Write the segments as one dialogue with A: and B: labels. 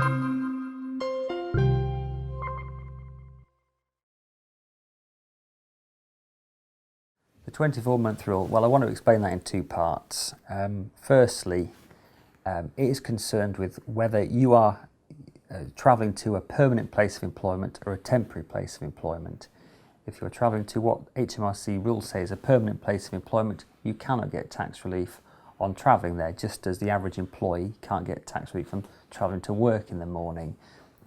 A: The 24-month rule, well, I want to explain that in two parts. Firstly, it is concerned with whether you are travelling to a permanent place of employment or a temporary place of employment. If you're travelling to what HMRC rules say is a permanent place of employment, you cannot get tax relief on travelling there, just as the average employee can't get tax relief on travelling to work in the morning.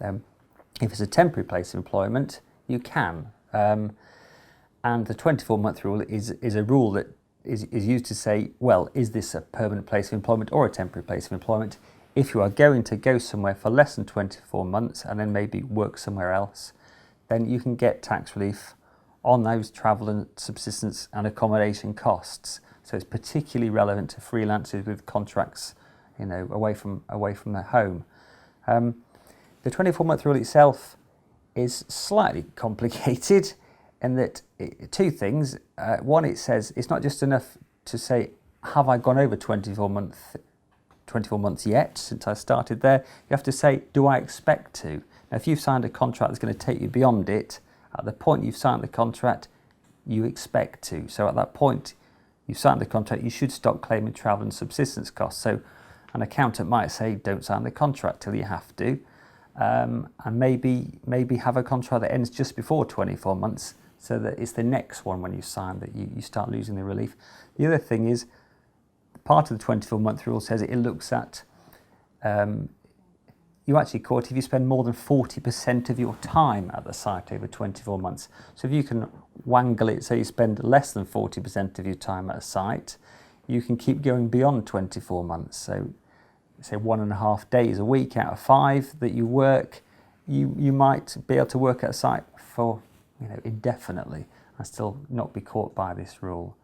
A: If it's a temporary place of employment, you can. And the 24-month rule is a rule that is used to say, well, is this a permanent place of employment or a temporary place of employment? If you are going to go somewhere for less than 24 months and then maybe work somewhere else, then you can get tax relief on those travel and subsistence and accommodation costs. So it's particularly relevant to freelancers with contracts, away from their home. The 24-month rule itself is slightly complicated in that two things. One, it says it's not just enough to say, have I gone over 24 months yet since I started there? You have to say, do I expect to? Now, if you've signed a contract that's going to take you beyond it, at the point you've signed the contract, you expect to. So at that point, you've signed the contract, you should stop claiming travel and subsistence costs. So an accountant might say, don't sign the contract till you have to, and maybe have a contract that ends just before 24 months, so that it's the next one when you sign that you start losing the relief. The other thing is, part of the 24-month rule says it looks at, you actually caught if you spend more than 40% of your time at the site over 24 months. So if you can wangle it so you spend less than 40% of your time at a site, you can keep going beyond 24 months. So say 1.5 days a week out of 5 that you work, you might be able to work at a site for indefinitely and still not be caught by this rule.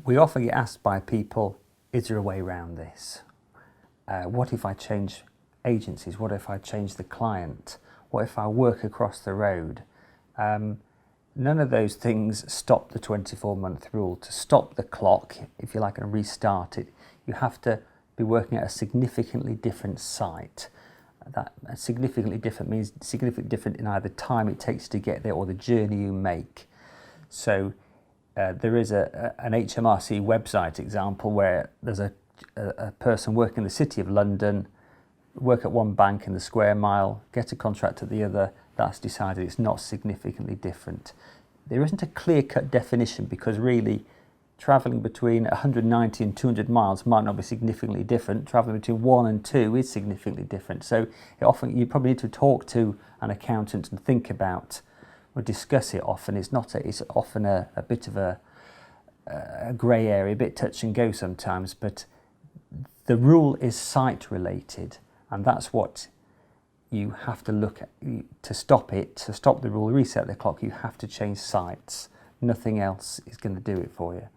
A: We often get asked by people, is there a way around this? What if I change agencies? What if I change the client? What if I work across the road? None of those things stop the 24-month rule. To stop the clock, if you like, and restart it, you have to be working at a significantly different site. That significantly different means significantly different in either time it takes to get there or the journey you make. So there is an HMRC website example where there's a person working in the City of London, work at one bank in the square mile, get a contract at the other. That's decided it's not significantly different. There isn't a clear-cut definition, because really travelling between 190 and 200 miles might not be significantly different. Travelling between 1 and 2 is significantly different. So you probably need to talk to an accountant and think about or discuss it often. It's often a bit of a grey area, a bit touch and go sometimes, but the rule is site related, and that's what you have to look at. To stop the rule, reset the clock, you have to change sites. Nothing else is going to do it for you.